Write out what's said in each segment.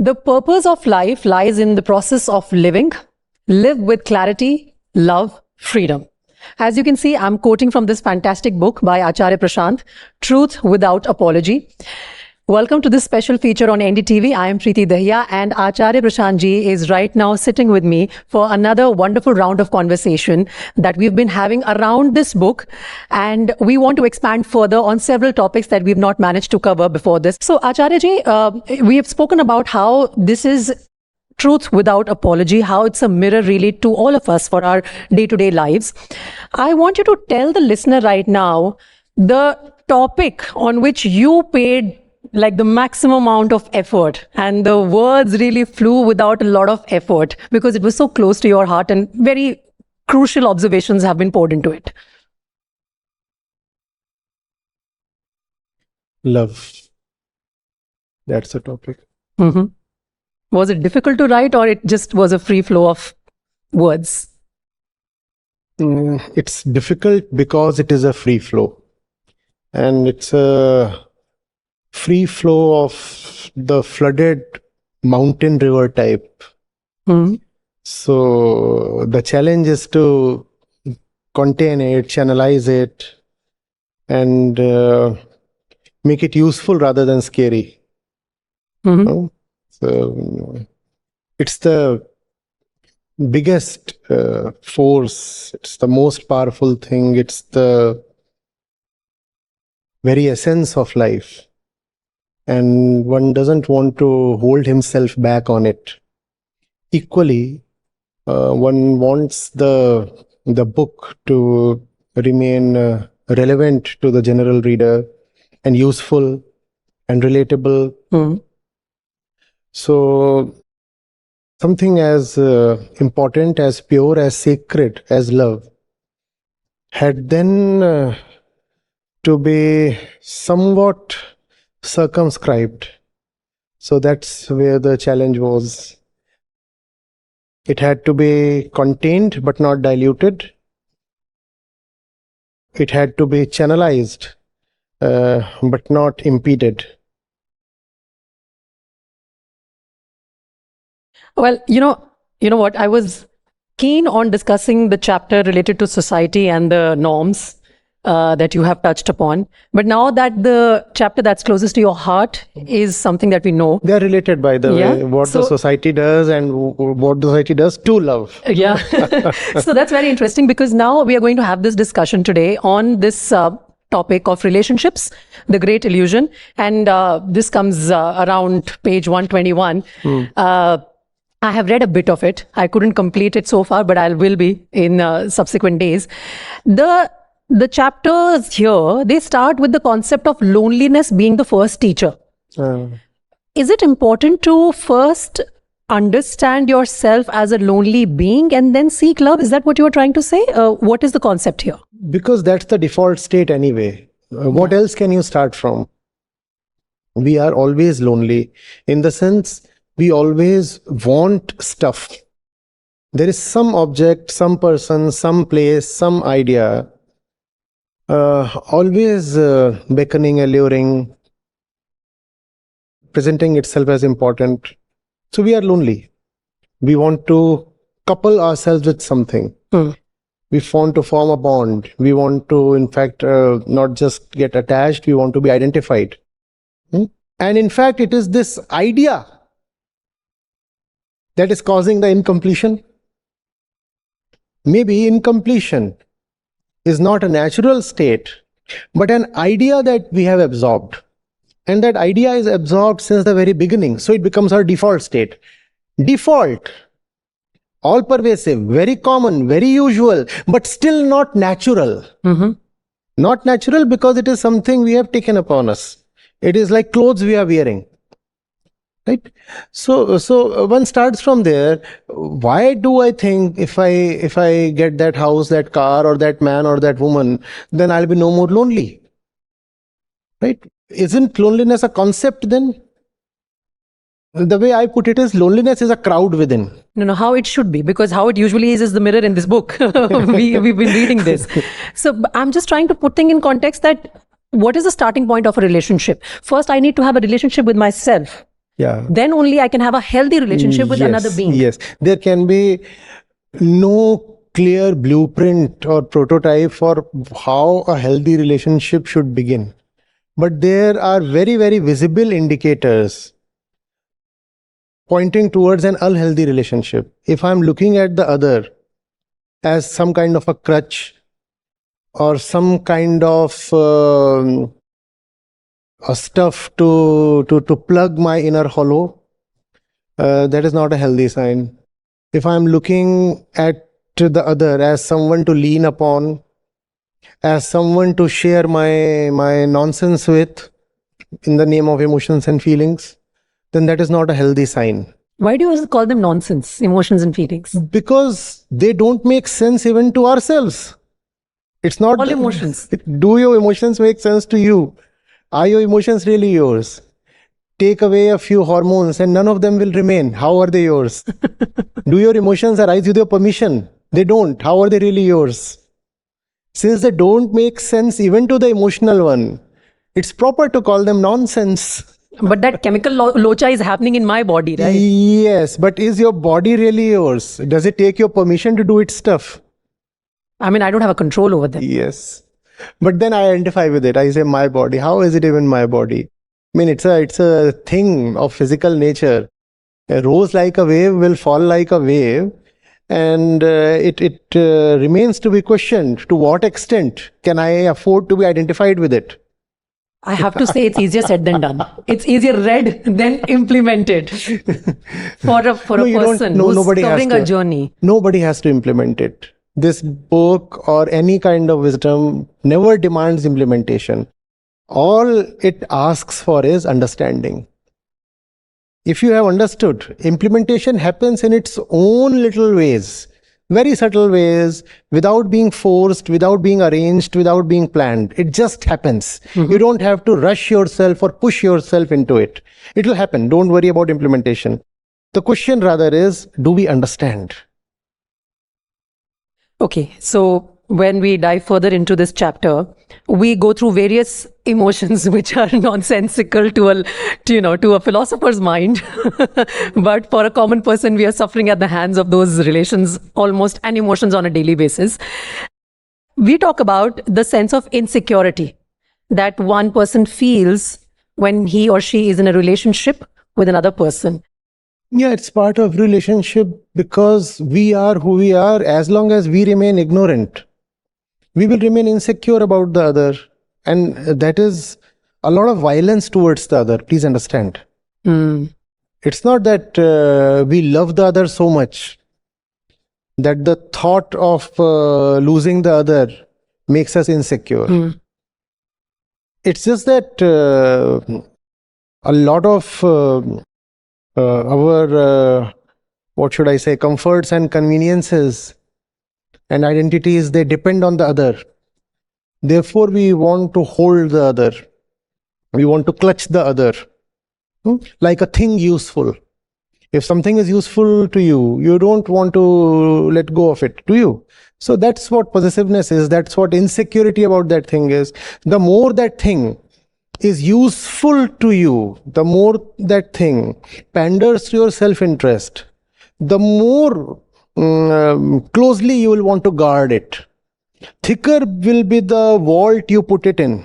The purpose of life lies in the process of living. Live with clarity, love, freedom. As you can see, I'm quoting from this fantastic book by Acharya Prashant, Truth Without Apology. Welcome to this special feature on NDTV. I am Preeti Dahiya, and Acharya Prashant ji is right now sitting with me for another wonderful round of conversation that we've been having around this book. And we want to expand further on several topics that we've not managed to cover before this. So Acharya ji, we have spoken about how this is truth without apology, how it's a mirror really to all of us for our day-to-day lives. I want you to tell the listener right now the topic on which you paid like the maximum amount of effort, and the words really flew without a lot of effort because it was so close to your heart and very crucial observations have been poured into it. Love. That's the topic. Mm-hmm. Was it difficult to write, or it just was a free flow of words? It's difficult because it is a free flow, and it's a free flow of the flooded mountain river type. Mm-hmm. So the challenge is to contain it, channelize it, and make it useful rather than scary. Mm-hmm. So it's the biggest force, it's the most powerful thing, it's the very essence of life. And one doesn't want to hold himself back on it. Equally, one wants the book to remain relevant to the general reader and useful and relatable. Mm-hmm. So something as important, as pure, as sacred as love had then to be somewhat circumscribed. So that's where the challenge was. It had to be contained but not diluted. It had to be channelized but not impeded. Well, you know what? I was keen on discussing the chapter related to society and the norms that you have touched upon. But now that the chapter that's closest to your heart is something that we know. They are related, by the way, what the society does and what the society does to love. Yeah. So that's very interesting, because now we are going to have this discussion today on this topic of relationships, the great illusion. And this comes around page 121. I have read a bit of it. I couldn't complete it so far, but I will be in subsequent days. The chapters here, they start with the concept of loneliness being the first teacher. Is it important to first understand yourself as a lonely being and then seek love? Is that what you are trying to say? What is the concept here? Because that's the default state anyway. What else can you start from? We are always lonely, in the sense we always want stuff. There is some object, some person, some place, some idea, always beckoning, alluring, presenting itself as important. So we are lonely. We want to couple ourselves with something. We want to form a bond. We want to, in fact, not just get attached, we want to be identified. And in fact, it is this idea that is causing the incompletion. Maybe incompletion is not a natural state, but an idea that we have absorbed. And that idea is absorbed since the very beginning. So it becomes our default state. Default, all pervasive, very common, very usual, but still not natural. Not natural because it is something we have taken upon us. It is like clothes we are wearing. Right? So one starts from there. Why do I think if I get that house, that car, or that man or that woman, then I'll be no more lonely? Right? Isn't loneliness a concept then? The way I put it is, loneliness is a crowd within. No, how it should be, because how it usually is the mirror in this book. We've been reading this. So I'm just trying to put things in context that what is the starting point of a relationship? First, I need to have a relationship with myself. Yeah. Then only I can have a healthy relationship with another being. Yes. There can be no clear blueprint or prototype for how a healthy relationship should begin. But there are very, very visible indicators pointing towards an unhealthy relationship. If I'm looking at the other as some kind of a crutch or some kind of a stuff to plug my inner hollow, that is not a healthy sign. If I'm looking at the other as someone to lean upon, as someone to share my nonsense with in the name of emotions and feelings, then that is not a healthy sign. Why do you always call them nonsense, emotions and feelings? Because they don't make sense even to ourselves. It's not All emotions. Do your emotions make sense to you? Are your emotions really yours? Take away a few hormones and none of them will remain. How are they yours? Do your emotions arise with your permission? They don't. How are they really yours? Since they don't make sense even to the emotional one, it's proper to call them nonsense. But that chemical locha is happening in my body, right? Yes, but is your body really yours? Does it take your permission to do its stuff? I mean, I don't have a control over them. Yes. But then I identify with it. I say my body. How is it even my body? I mean, it's a thing of physical nature. A rose like a wave will fall like a wave, and it remains to be questioned. To what extent can I afford to be identified with it? I have to say it's easier said than done. It's easier read than implemented for a person who's covering a journey. Nobody has to implement it. This book or any kind of wisdom never demands implementation. All it asks for is understanding. If you have understood, implementation happens in its own little ways, very subtle ways, without being forced, without being arranged, without being planned. It just happens. You don't have to rush yourself or push yourself into it. It will happen. Don't worry about implementation. The question rather is, do we understand? Okay, so when we dive further into this chapter, we go through various emotions which are nonsensical to a philosopher's mind. But for a common person, we are suffering at the hands of those relations almost and emotions on a daily basis. We talk about the sense of insecurity that one person feels when he or she is in a relationship with another person. Yeah, it's part of relationship because we are who we are. As long as we remain ignorant, we will remain insecure about the other. And that is a lot of violence towards the other. Please understand. It's not that we love the other so much that the thought of losing the other makes us insecure. It's just that a lot of our what should I say, comforts and conveniences and identities, they depend on the other. Therefore, we want to hold the other. We want to clutch the other like a thing useful. If something is useful to you, you don't want to let go of it, do you? So that's what possessiveness is. That's what insecurity about that thing is. The more that thing is useful to you, the more that thing panders to your self-interest, the more closely you will want to guard it. Thicker will be the vault you put it in.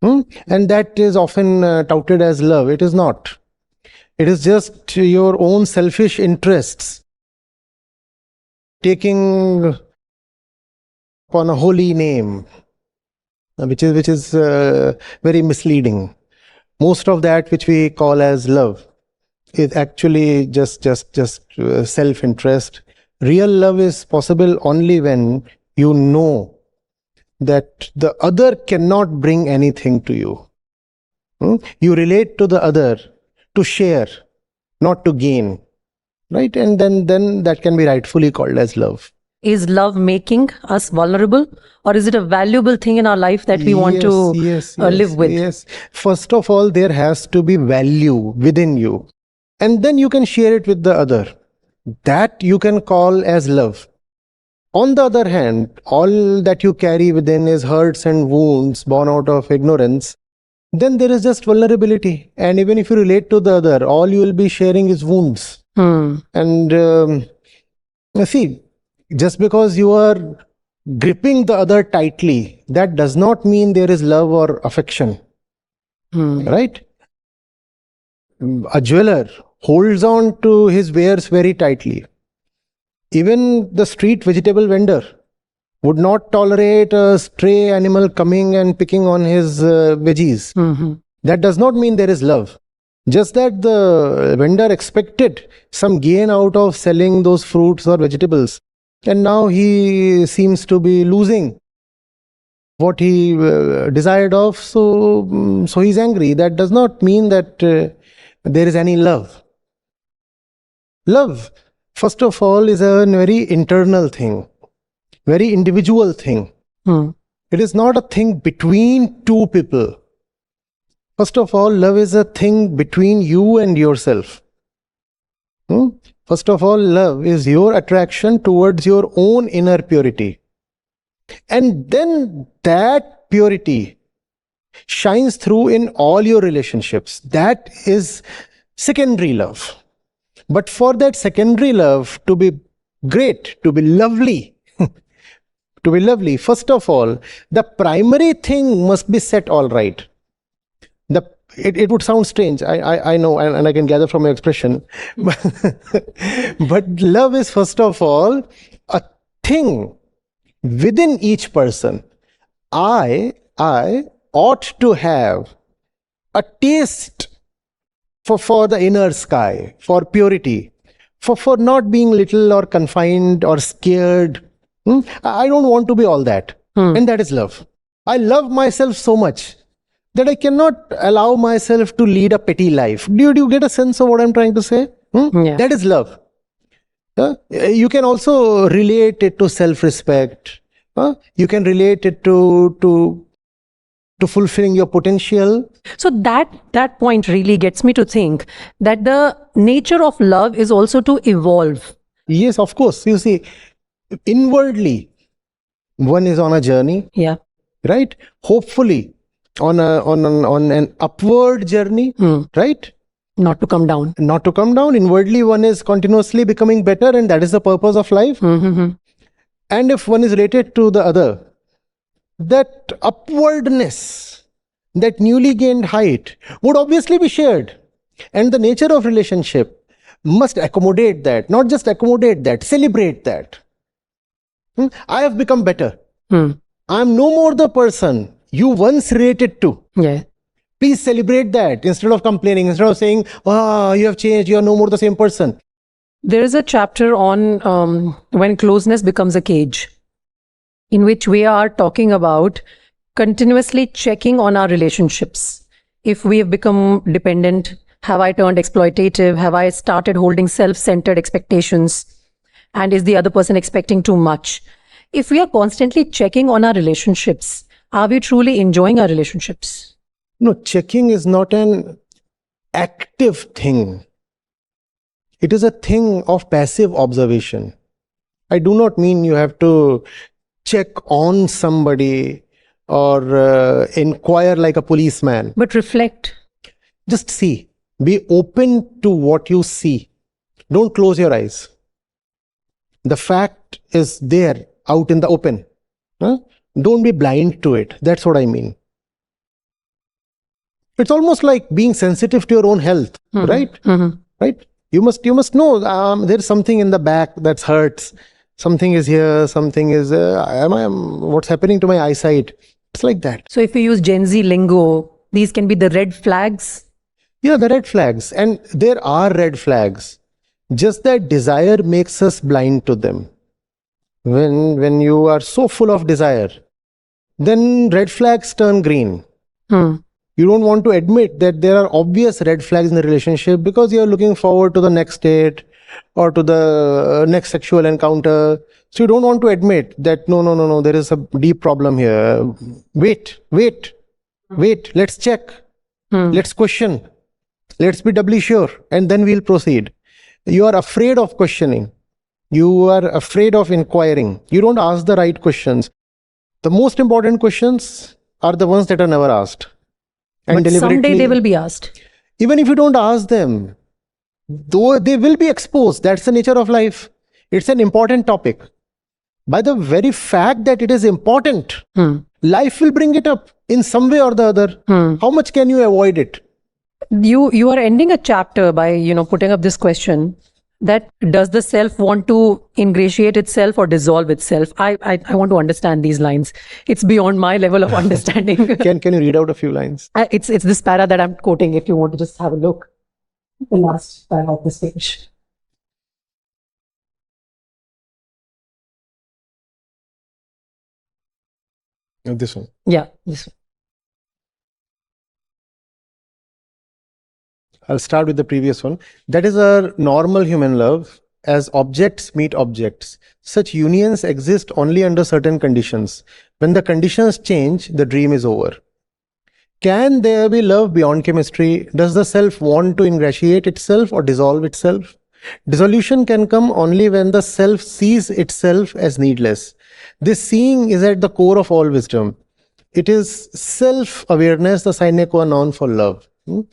And that is often touted as love. It is not. It is just your own selfish interests taking upon a holy name, which is very misleading. Most of that which we call as love is actually just self-interest. Real love is possible only when you know that the other cannot bring anything to you. You relate to the other to share, not to gain, right? And then that can be rightfully called as love. Is love making us vulnerable, or is it a valuable thing in our life that we want to live with? Yes. First of all, there has to be value within you, and then you can share it with the other. That you can call as love. On the other hand, all that you carry within is hurts and wounds born out of ignorance. then there is just vulnerability. And even if you relate to the other, all you will be sharing is wounds. And see, just because you are gripping the other tightly, that does not mean there is love or affection. Right? A jeweler holds on to his wares very tightly. Even the street vegetable vendor would not tolerate a stray animal coming and picking on his veggies. That does not mean there is love. Just that the vendor expected some gain out of selling those fruits or vegetables. And now he seems to be losing what he desired of. So he's angry. That does not mean that there is any love. Love, first of all, is a very internal thing, very individual thing. It is not a thing between two people. First of all, love is a thing between you and yourself. First of all, love is your attraction towards your own inner purity. And then that purity shines through in all your relationships. That is secondary love. But for that secondary love to be great, to be lovely, first of all, the primary thing must be set all right. It would sound strange, I know, and I can gather from your expression. But love is, first of all, a thing within each person. I ought to have a taste for the inner sky, for purity, for not being little or confined or scared. I don't want to be all that. And that is love. I love myself so much that I cannot allow myself to lead a petty life. Do you get a sense of what I'm trying to say? Yeah. That is love. You can also relate it to self-respect. You can relate it to fulfilling your potential. So that point really gets me to think that the nature of love is also to evolve. Yes, of course. You see, inwardly, one is on a journey. Yeah. Right? Hopefully, on an upward journey. Right? Not to come down. Not to come down. Inwardly, one is continuously becoming better, and that is the purpose of life. And if one is related to the other, that upwardness, that newly gained height would obviously be shared. And the nature of relationship must accommodate that, not just accommodate that, celebrate that. I have become better. I am no more the person you once related to. Yeah. Please celebrate that instead of complaining, instead of saying, "Oh, you have changed, you are no more the same person." There is a chapter on when closeness becomes a cage, in which we are talking about continuously checking on our relationships. If we have become dependent, have I turned exploitative? Have I started holding self-centered expectations? And is the other person expecting too much? If we are constantly checking on our relationships, are we truly enjoying our relationships? No, checking is not an active thing. It is a thing of passive observation. I do not mean you have to check on somebody or inquire like a policeman. But reflect. Just see. Be open to what you see. Don't close your eyes. The fact is there, out in the open. Don't be blind to it. That's what I mean. It's almost like being sensitive to your own health, right? Right? You must know there's something in the back that hurts. Something is here. Something is. What's happening to my eyesight? It's like that. So if you use Gen Z lingo, these can be the red flags. Yeah, the red flags, and there are red flags. Just that desire makes us blind to them. When you are so full of desire, then red flags turn green. You don't want to admit that there are obvious red flags in the relationship because you are looking forward to the next date or to the next sexual encounter. So you don't want to admit that no, there is a deep problem here. Wait, let's check. Let's question. Let's be doubly sure, and then we'll proceed. You are afraid of questioning. You are afraid of inquiring. You don't ask the right questions. The most important questions are the ones that are never asked. And But someday deliberately, they will be asked. even if you don't ask them, though they will be exposed. That's the nature of life. It's an important topic. By the very fact that it is important, life will bring it up in some way or the other. How much can you avoid it? You are ending a chapter by putting up this question, that does the self want to ingratiate itself or dissolve itself? I want to understand these lines. It's beyond my level of understanding. Can you read out a few lines? It's this para that I'm quoting, if you want to just have a look. The last para of this page. This one. Yeah, this one. I'll start with the previous one. That is our normal human love. As objects meet objects, such unions exist only under certain conditions. When the conditions change, the dream is over. Can there be love beyond chemistry? Does the self want to ingratiate itself or dissolve itself? Dissolution can come only when the self sees itself as needless. This seeing is at the core of all wisdom. It is self-awareness, the sine qua non for love.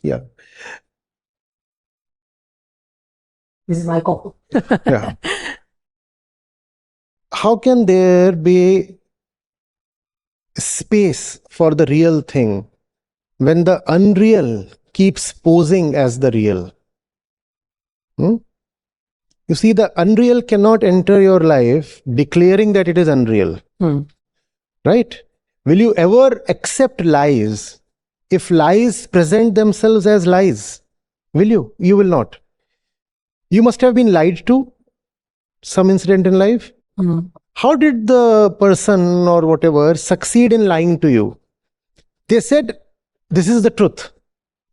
Yeah. This is my call. Yeah. How can there be space for the real thing when the unreal keeps posing as the real? You see, the unreal cannot enter your life declaring that it is unreal. Right? Will you ever accept lies if lies present themselves as lies? Will you? You will not. You must have been lied to, some incident in life. How did the person or whatever succeed in lying to you? They said, this is the truth,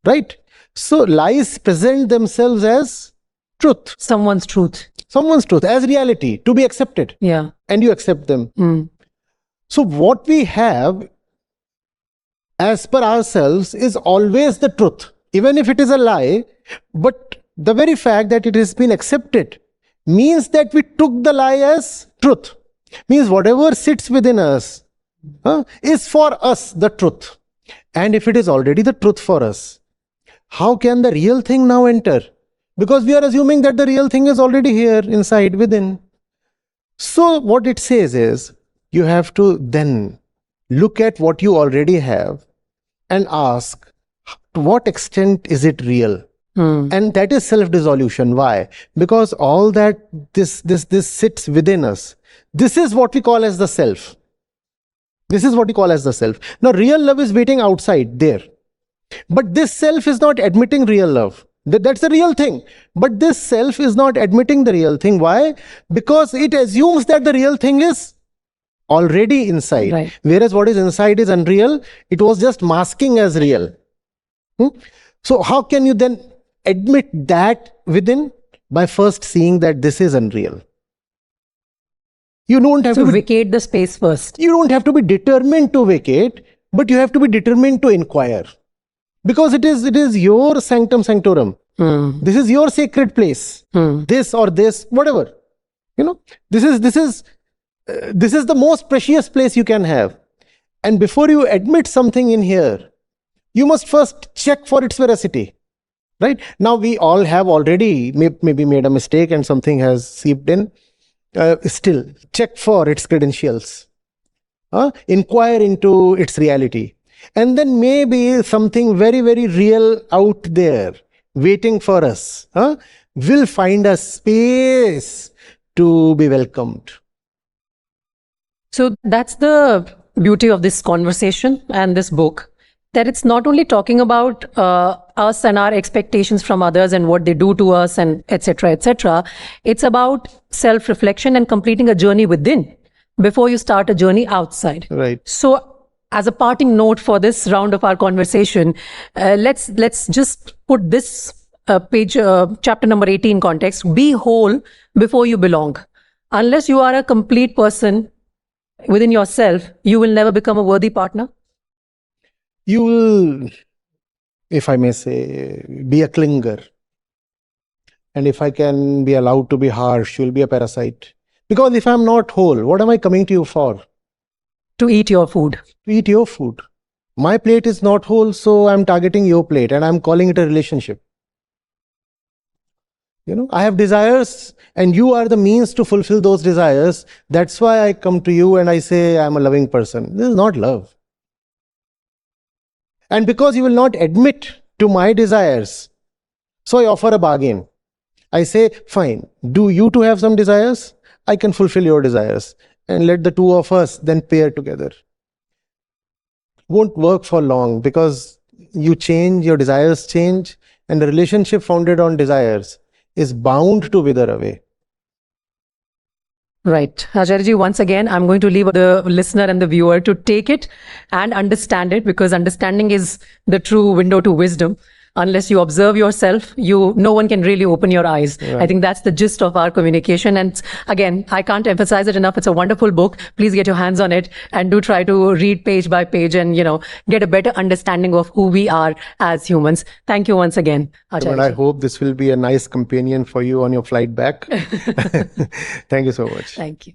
right? So lies present themselves as truth. Someone's truth. Someone's truth, as reality, to be accepted. Yeah. And you accept them. So what we have as per ourselves is always the truth, even if it is a lie. But the very fact that it has been accepted means that we took the lie as truth. Means whatever sits within us is for us the truth. And if it is already the truth for us, how can the real thing now enter? Because we are assuming that the real thing is already here inside within. So what it says is, you have to then look at what you already have and ask, to what extent is it real? And that is self-dissolution. Why? Because all that this sits within us. This is what we call as the self. This is what we call as the self. Now, real love is waiting outside there. But this self is not admitting real love. That's the real thing. But this self is not admitting the real thing. Why? Because it assumes that the real thing is already inside. Right. Whereas what is inside is unreal. It was just masking as real. So how can you then admit that within? By first seeing that this is unreal. You don't have to to vacate the space first. You don't have to be determined to vacate, but you have to be determined to inquire. Because it is your sanctum sanctorum. This is your sacred place. This or this, whatever. This is the most precious place you can have. And before you admit something in here, you must first check for its veracity. Right? Now we all have already maybe made a mistake and something has seeped in. Still, check for its credentials. Inquire into its reality. And then maybe something very, very real out there waiting for us will find a space to be welcomed. So that's the beauty of this conversation and this book, that it's not only talking about us and our expectations from others and what they do to us and etc. etc. It's about self-reflection and completing a journey within before you start a journey outside. Right. So as a parting note for this round of our conversation, let's just put this page, chapter number 18 context. Be whole before you belong. Unless you are a complete person within yourself, you will never become a worthy partner. You will, if I may say, be a clinger. And if I can be allowed to be harsh, you will be a parasite. Because if I'm not whole, what am I coming to you for? To eat your food. To eat your food. My plate is not whole, so I'm targeting your plate and I'm calling it a relationship. I have desires and you are the means to fulfill those desires. That's why I come to you and I say I'm a loving person. This is not love. And because you will not admit to my desires, so I offer a bargain. I say, fine, do you too have some desires? I can fulfill your desires. And let the two of us then pair together. Won't work for long because you change, your desires change, and a relationship founded on desires is bound to wither away. Right. Acharya, once again, I'm going to leave the listener and the viewer to take it and understand it, because understanding is the true window to wisdom. Unless you observe yourself, no one can really open your eyes. Right. I think that's the gist of our communication. And again, I can't emphasize it enough. It's a wonderful book. Please get your hands on it and do try to read page by page and, get a better understanding of who we are as humans. Thank you once again, Acharya. And I hope this will be a nice companion for you on your flight back. Thank you so much. Thank you.